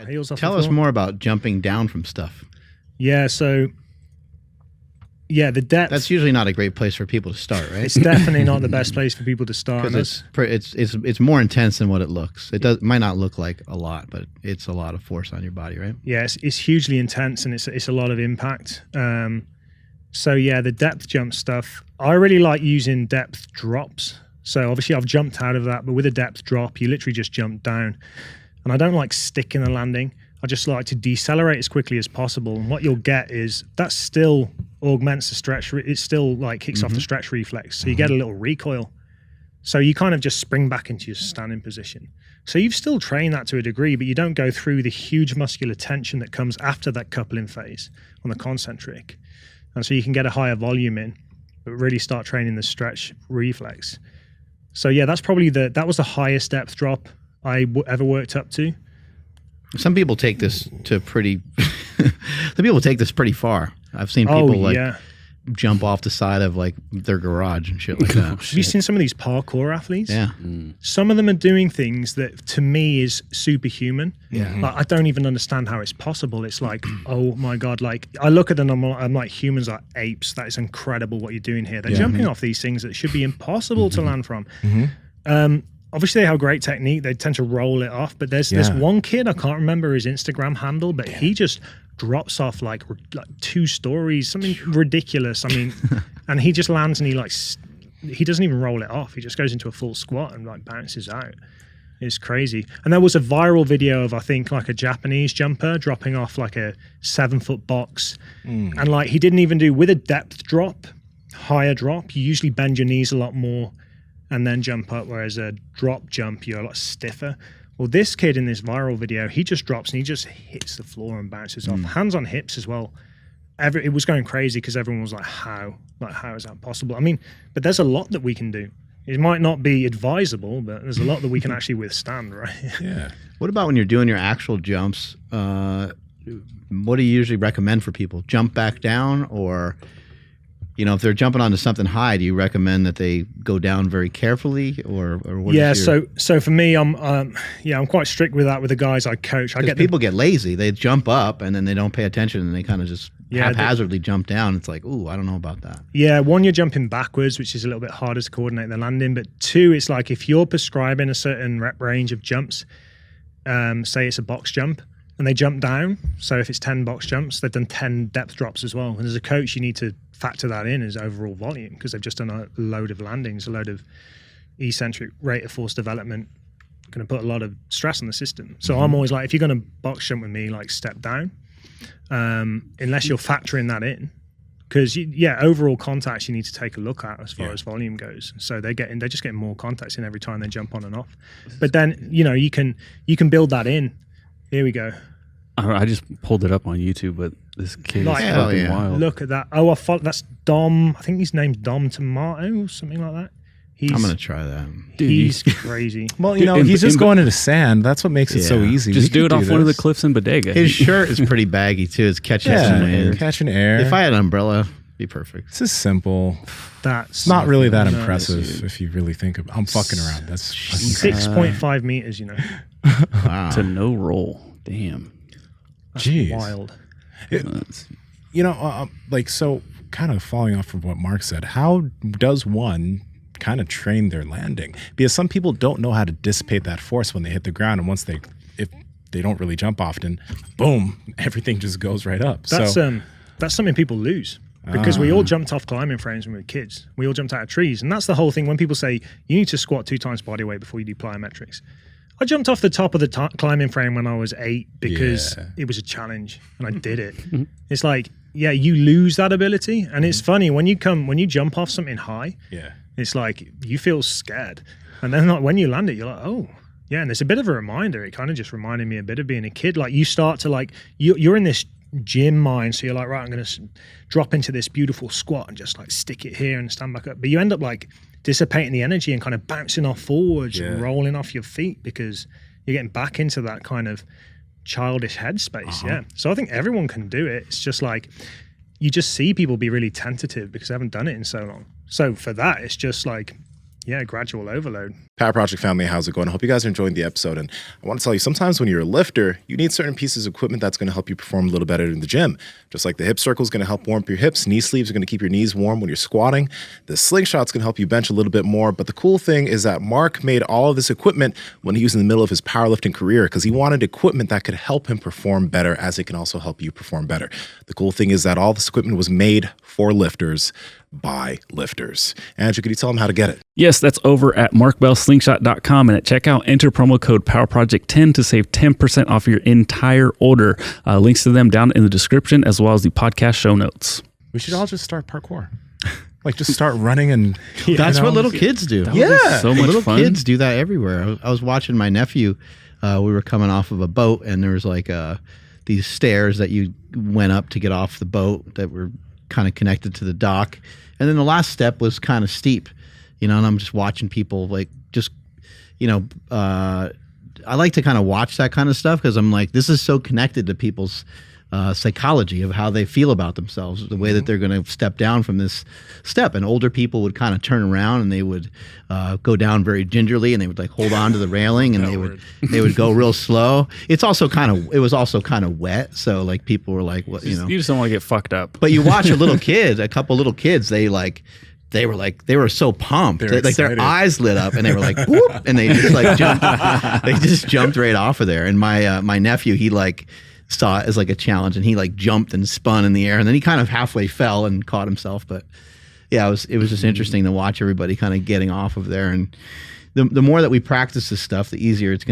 heels off Tell the us floor. more about jumping down from stuff. Yeah, so the depth. That's usually not a great place for people to start, right? It's definitely not the best place for people to start. Because it's more intense than what it looks. It might not look like a lot, but it's a lot of force on your body, right? Yeah, it's hugely intense, and it's a lot of impact. So yeah, the depth jump stuff, I really like using depth drops. So obviously I've jumped out of that, but with a depth drop, you literally just jump down. And I don't like sticking the landing. I just like to decelerate as quickly as possible. And what you'll get is that still augments the stretch. It still like kicks off the stretch reflex. So you get a little recoil. So you kind of just spring back into your standing position. So you've still trained that to a degree, but you don't go through the huge muscular tension that comes after that coupling phase on the concentric. And so you can get a higher volume in, but really start training the stretch reflex. So yeah, that's probably that was the highest depth drop I ever worked up to. Some people take this to pretty far. I've seen people jump off the side of like their garage and shit like that. Have you seen some of these parkour athletes? Yeah. Some of them are doing things that to me is superhuman. Yeah. Like, I don't even understand how it's possible. It's like, oh my God, like I look at them, I'm like, humans are apes. That is incredible what you're doing here. They're jumping off these things that should be impossible to land from. Obviously they have great technique. They tend to roll it off, but there's one kid, I can't remember his Instagram handle, but he just drops off like 2 stories, something ridiculous. I mean, and he just lands and he doesn't even roll it off. He just goes into a full squat and like bounces out. It's crazy. And there was a viral video of, I think, like a Japanese jumper dropping off like a 7-foot box. And like he didn't even do with a depth drop, higher drop. You usually bend your knees a lot more and then jump up, whereas a drop jump, you're a lot stiffer. Well, this kid in this viral video, he just drops and he just hits the floor and bounces off. Hands on hips as well. It was going crazy because everyone was like, how? Like, how is that possible? I mean, but there's a lot that we can do. It might not be advisable, but there's a lot that we can actually withstand, right? Yeah. What about when you're doing your actual jumps? What do you usually recommend for people? Jump back down, or if they're jumping onto something high, do you recommend that they go down very carefully, or what? Yeah, so for me, I'm quite strict with that with the guys I coach. People get lazy; they jump up and then they don't pay attention and they kind of just haphazardly jump down. It's like, ooh, I don't know about that. Yeah, 1, you're jumping backwards, which is a little bit harder to coordinate the landing. But 2, it's like if you're prescribing a certain rep range of jumps, say it's a box jump, and they jump down. So if it's 10 box jumps, they've done 10 depth drops as well. And as a coach, you need to factor that in as overall volume because they've just done a load of landings, a load of eccentric rate of force development, going to put a lot of stress on the system. So I'm always like, if you're going to box jump with me, like step down, unless you're factoring that in. Because overall contacts you need to take a look at as far as volume goes. So they're just getting more contacts in every time they jump on and off. But then you can build that in. Here we go. I just pulled it up on YouTube, but this kid is fucking wild. Look at that. Oh, that's Dom. I think his name's Dom Tomato, something like that. I'm going to try that. Dude, he's craking. Well, he's just going into sand. That's what makes it so easy. Just do it off one of the cliffs in Bodega. His shirt is pretty baggy, too. It's catching air. Catching air. If I had an umbrella, it'd be perfect. This is simple. That's not really that impressive if you really think of it. I'm fucking around. That's 6.5 meters, Wow. To no roll. Damn. That's wild. So kind of following off from what Mark said, how does one kind of train their landing? Because some people don't know how to dissipate that force when they hit the ground, and if they don't really jump often, boom, everything just goes right up. That's something people lose. Because we all jumped off climbing frames when we were kids. We all jumped out of trees. And that's the whole thing. When people say, you need to squat 2 times body weight before you do plyometrics. I jumped off the top of the climbing frame when I was 8 because it was a challenge and I did it. It's like, you lose that ability. And it's funny, when you jump off something high, it's like you feel scared. And then like, when you land it, you're like, oh. Yeah, and it's a bit of a reminder. It kind of just reminded me a bit of being a kid. Like you start to like, you're in this gym mind. So you're like, right, I'm going to drop into this beautiful squat and just like stick it here and stand back up. But you end up like dissipating the energy and kind of bouncing off forwards and rolling off your feet because you're getting back into that kind of childish headspace. So I think everyone can do it. It's just like, you just see people be really tentative because they haven't done it in so long. So for that, it's just like, gradual overload. Power Project family, how's it going? I hope you guys are enjoying the episode. And I want to tell you, sometimes when you're a lifter, you need certain pieces of equipment that's going to help you perform a little better in the gym. Just like the hip circle is going to help warm up your hips, knee sleeves are going to keep your knees warm when you're squatting. The slingshot's going to help you bench a little bit more. But the cool thing is that Mark made all of this equipment when he was in the middle of his powerlifting career because he wanted equipment that could help him perform better as it can also help you perform better. The cool thing is that all this equipment was made for lifters by lifters. Andrew, could you tell them how to get it? Yes, that's over at markbellslingshot.com, and at checkout, enter promo code PowerProject10 to save 10% off your entire order. Links to them down in the description as well as the podcast show notes. We should all just start parkour. Like just start running and that's what little kids do. Yeah. So much little fun. kids do that everywhere. I was watching my nephew. We were coming off of a boat and there was like these stairs that you went up to get off the boat that were kind of connected to the dock. And then the last step was kind of steep, and I'm just watching people like just, I like to kind of watch that kind of stuff because I'm like, this is so connected to people's psychology of how they feel about themselves, the way that they're going to step down from this step. And older people would kind of turn around and they would go down very gingerly and they would like hold on to the railing and they would go real slow. It was also kind of wet. So like people were like, what, You just don't want to get fucked up. But you watch a couple little kids, they were so pumped. Like their eyes lit up and they were like, whoop, and they just like jumped right off of there. And my nephew, he like saw it as like a challenge and he like jumped and spun in the air and then he kind of halfway fell and caught himself. But yeah, it was just interesting to watch everybody kind of getting off of there. And the more that we practice this stuff, the easier it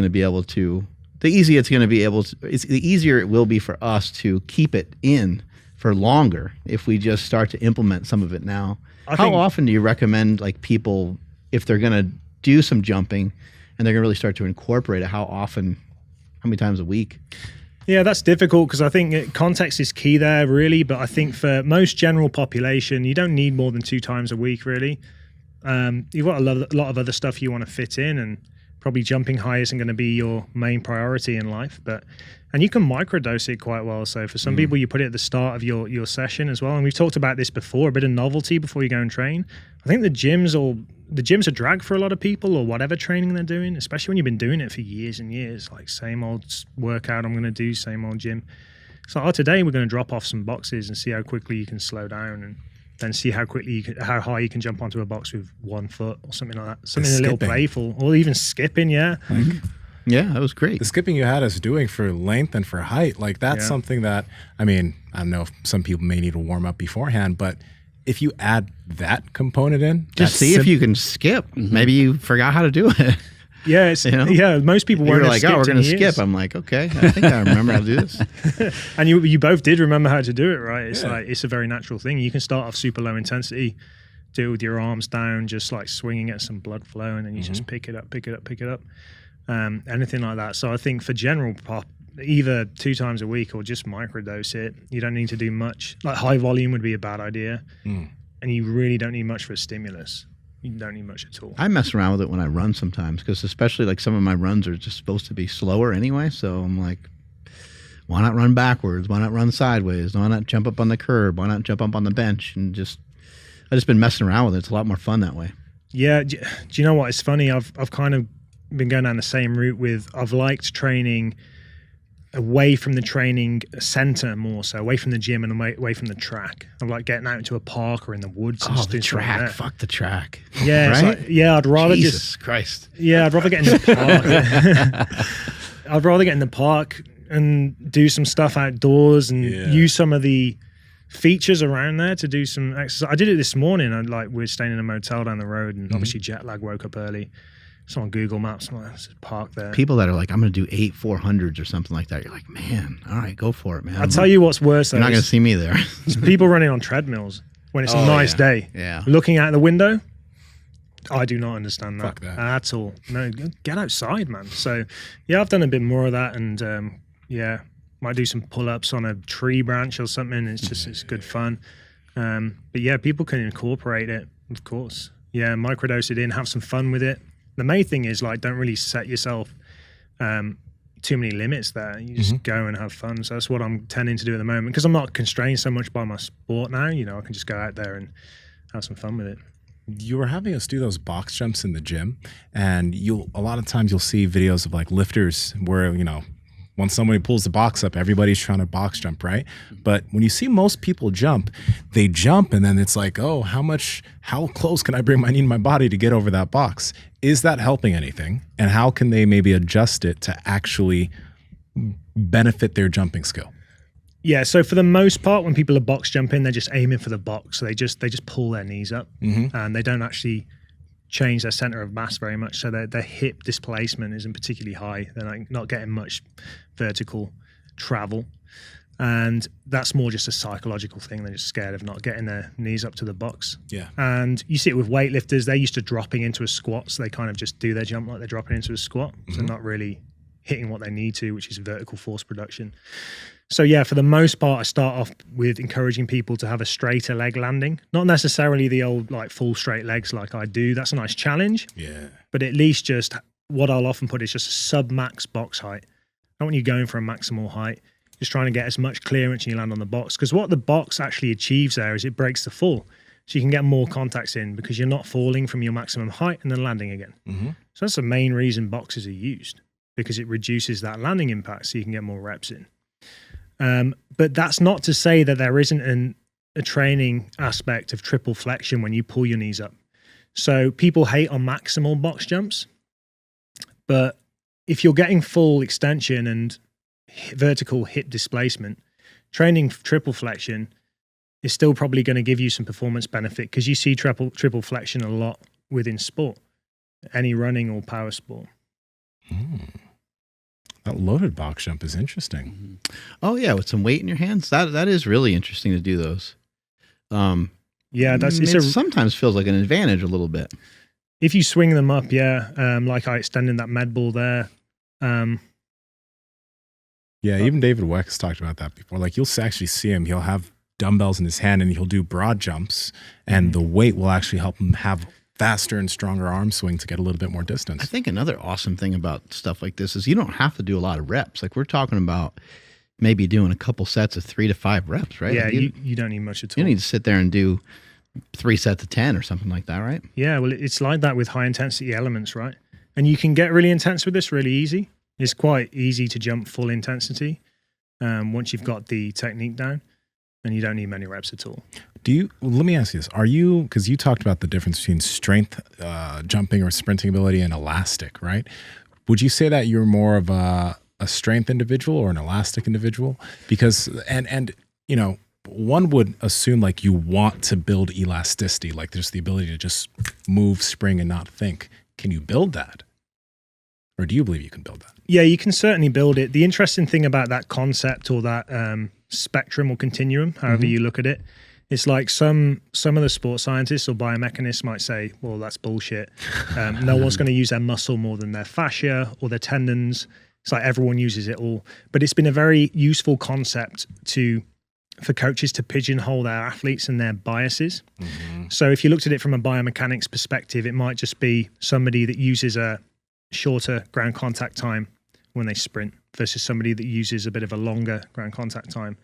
will be for us to keep it in for longer if we just start to implement some of it now. How often do you recommend like people, if they're going to do some jumping and they're going to really start to incorporate it, how many times a week? Yeah, that's difficult because I think context is key there, really. But I think for most general population, you don't need more than 2 times a week, really. You've got a lot of other stuff you want to fit in, and probably jumping high isn't going to be your main priority in life. And you can microdose it quite well. So for some people, you put it at the start of your session as well. And we've talked about this before, a bit of novelty before you go and train. I think the gym's a drag for a lot of people or whatever training they're doing, especially when you've been doing it for years and years, like same old workout I'm going to do, same old gym. So today we're going to drop off some boxes and see how quickly you can slow down and then see how high you can jump onto a box with 1 foot or something like that. Something a little playful or even skipping, yeah. Yeah, that was great. The skipping you had us doing for length and for height, like that's something that, I mean, I don't know if some people may need to warm up beforehand, but if you add that component in, just see if you can skip. Maybe you forgot how to do it. Yeah, yeah. Most people weren't like, oh, we're going to skip. I'm like, okay, I think I remember how to do this. And you both did remember how to do it, right? It's like it's a very natural thing. You can start off super low intensity, do it with your arms down, just like swinging at some blood flow, and then you just pick it up. Anything like that. So I think for general pop, either 2 times a week or just microdose it. You don't need to do much. Like high volume would be a bad idea, and you really don't need much for a stimulus. You don't need much at all. I mess around with it when I run sometimes because especially like some of my runs are just supposed to be slower anyway. So I'm like, why not run backwards? Why not run sideways? Why not jump up on the curb? Why not jump up on the bench? And I just been messing around with it. It's a lot more fun that way. Yeah. Do you know what? It's funny. I've kind of been going down the same route I've liked training away from the training center more so, away from the gym and away from the track. I'm like getting out into a park or in the woods and just doing track. Fuck the track. Yeah, right? Like, yeah, I'd rather Jesus Christ. Yeah, I'd rather get in the park. I'd rather get in the park and do some stuff outdoors and use some of the features around there to do some exercise. I did it this morning. We're staying in a motel down the road and obviously jet lag, woke up early. It's on Google Maps. There's a park there. People that are like, I'm going to do 8 400s or something like that. You're like, man, all right, go for it, man. I'll tell you what's worse. You're not going to see me there. It's people running on treadmills when it's a nice day. Yeah. Looking out the window. I do not understand that, Fuck that at all. No, get outside, man. So, yeah, I've done a bit more of that and, might do some pull-ups on a tree branch or something. It's good fun. But, yeah, people can incorporate it, of course. Yeah, microdose it in, have some fun with it. The main thing is don't really set yourself too many limits there. You just go and have fun. So that's what I'm tending to do at the moment because I'm not constrained so much by my sport now. I can just go out there and have some fun with it. you were having us do those box jumps in the gym, and a lot of times you'll see videos of like lifters where, when somebody pulls the box up, everybody's trying to box jump, right? But when you see most people jump, they jump and then it's like, oh, how close can I bring my knee to my body to get over that box? Is that helping anything? And how can they maybe adjust it to actually benefit their jumping skill? Yeah, so for the most part, when people are box jumping, they're just aiming for the box. So they just pull their knees up, and they don't actually change their center of mass very much. So their hip displacement isn't particularly high. They're like not getting much vertical travel, and that's more just a psychological thing. They're just scared of not getting their knees up to the box. Yeah. And you see it with weightlifters. They're used to dropping into a squat, so they kind of just do their jump like they're dropping into a squat. So not really hitting what they need to, which is vertical force production. So yeah, for the most part, I start off with encouraging people to have a straighter leg landing. Not necessarily the old like full straight legs like I do. That's a nice challenge. Yeah. But at least just what I'll often put is just a sub-max box height. I don't want you going for a maximal height. Just trying to get as much clearance when you land on the box. Because what the box actually achieves there is it breaks the fall. So you can get more contacts in because you're not falling from your maximum height and then landing again. So that's the main reason boxes are used, because it reduces that landing impact so you can get more reps in. But that's not to say that there isn't a training aspect of triple flexion when you pull your knees up. So people hate on maximal box jumps, but if you're getting full extension and vertical hip displacement, training triple flexion is still probably going to give you some performance benefit, because you see triple flexion a lot within sport, any running or power sport. That loaded box jump is interesting. Oh yeah, with some weight in your hands. That is really interesting to do those. Yeah, it sometimes feels like an advantage a little bit. If you swing them up, like I extended that med ball there. Yeah, even David Weck has talked about that before. Like you'll actually see him, he'll have dumbbells in his hand and he'll do broad jumps, and the weight will actually help him have faster and stronger arm swing to get a little bit more distance. I think another awesome thing about stuff like this is you don't have to do a lot of reps. Like we're talking about maybe doing a couple sets of 3 to 5 reps, right? Yeah, like you don't need much at all. You need to sit there and do 3 sets of 10 or something like that, right? Yeah, well, it's like that with high intensity elements, right? And you can get really intense with this really easy. It's quite easy to jump full intensity once you've got the technique down, and you don't need many reps at all. Let me ask you this. Because you talked about the difference between strength jumping or sprinting ability and elastic, right? Would you say that you're more of a strength individual or an elastic individual? Because, and one would assume like you want to build elasticity, like there's the ability to just move, spring, and not think. Can you build that? Or do you believe you can build that? Yeah, you can certainly build it. The interesting thing about that concept or that spectrum or continuum, however you look at it, it's like some of the sports scientists or biomechanists might say, well, that's bullshit. No one's going to use their muscle more than their fascia or their tendons. It's like everyone uses it all. But it's been a very useful concept for coaches to pigeonhole their athletes and their biases. So if you looked at it from a biomechanics perspective, it might just be somebody that uses a shorter ground contact time when they sprint versus somebody that uses a bit of a longer ground contact time.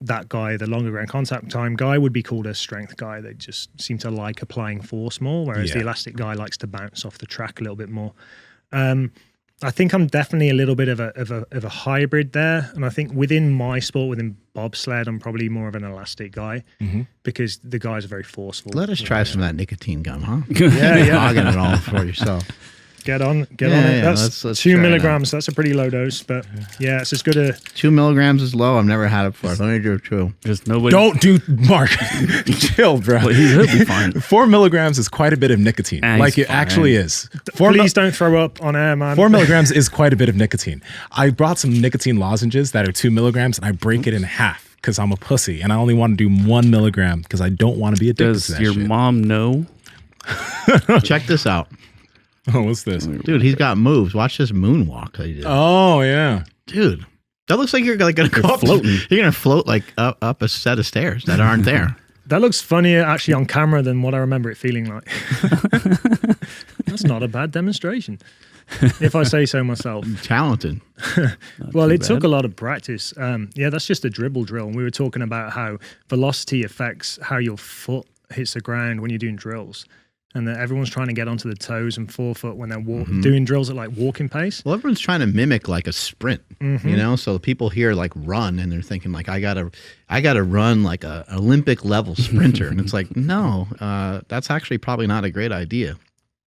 That guy, the longer ground contact time guy, would be called a strength guy. They just seem to like applying force more, whereas the elastic guy likes to bounce off the track a little bit more. I think I'm definitely a little bit of a hybrid there, and I think within my sport, within bobsled, I'm probably more of an elastic guy because the guys are very forceful. Let us try some of that nicotine gum, huh? Yeah. Hogging it all for yourself. Get on it. That's let's 2 milligrams. That's a pretty low dose, but yeah, it's as good a 2 milligrams is low. I've never had it before. Let me do 2. Just nobody. Don't do, Mark. Chill, bro. Well, he'll be fine. 4 milligrams is quite a bit of nicotine. Like it actually is. Please don't throw up on air, man. 4 milligrams is quite a bit of nicotine. I brought some nicotine lozenges that are 2 milligrams, and I break it in half because I'm a pussy, and I only want to do 1 milligram because I don't want to be addicted to that Does your shit. mom know? Check this out. Oh, what's this? Dude, he's got moves. Watch this moonwalk that he did. Oh, yeah. Dude, that looks like you're like going to go floating. You're going to float like up a set of stairs that aren't there. That looks funnier actually on camera than what I remember it feeling like. That's not a bad demonstration, if I say so myself. Talented. Well, it took a lot of practice. That's just a dribble drill. And we were talking about how velocity affects how your foot hits the ground when you're doing drills. And that everyone's trying to get onto the toes and forefoot when they're doing drills at like walking pace. Well, everyone's trying to mimic like a sprint, you know. So people hear like run, and they're thinking like I gotta run like a Olympic level sprinter, and it's like no, that's actually probably not a great idea.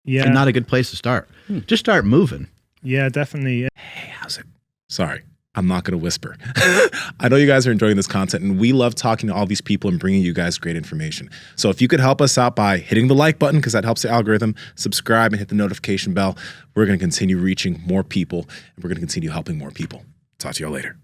Yeah, and not a good place to start. Just start moving. Yeah, definitely. Hey, how's it? Sorry, I'm not going to whisper. I know you guys are enjoying this content, and we love talking to all these people and bringing you guys great information. So if you could help us out by hitting the like button, because that helps the algorithm, subscribe and hit the notification bell, we're going to continue reaching more people, and we're going to continue helping more people. Talk to y'all later.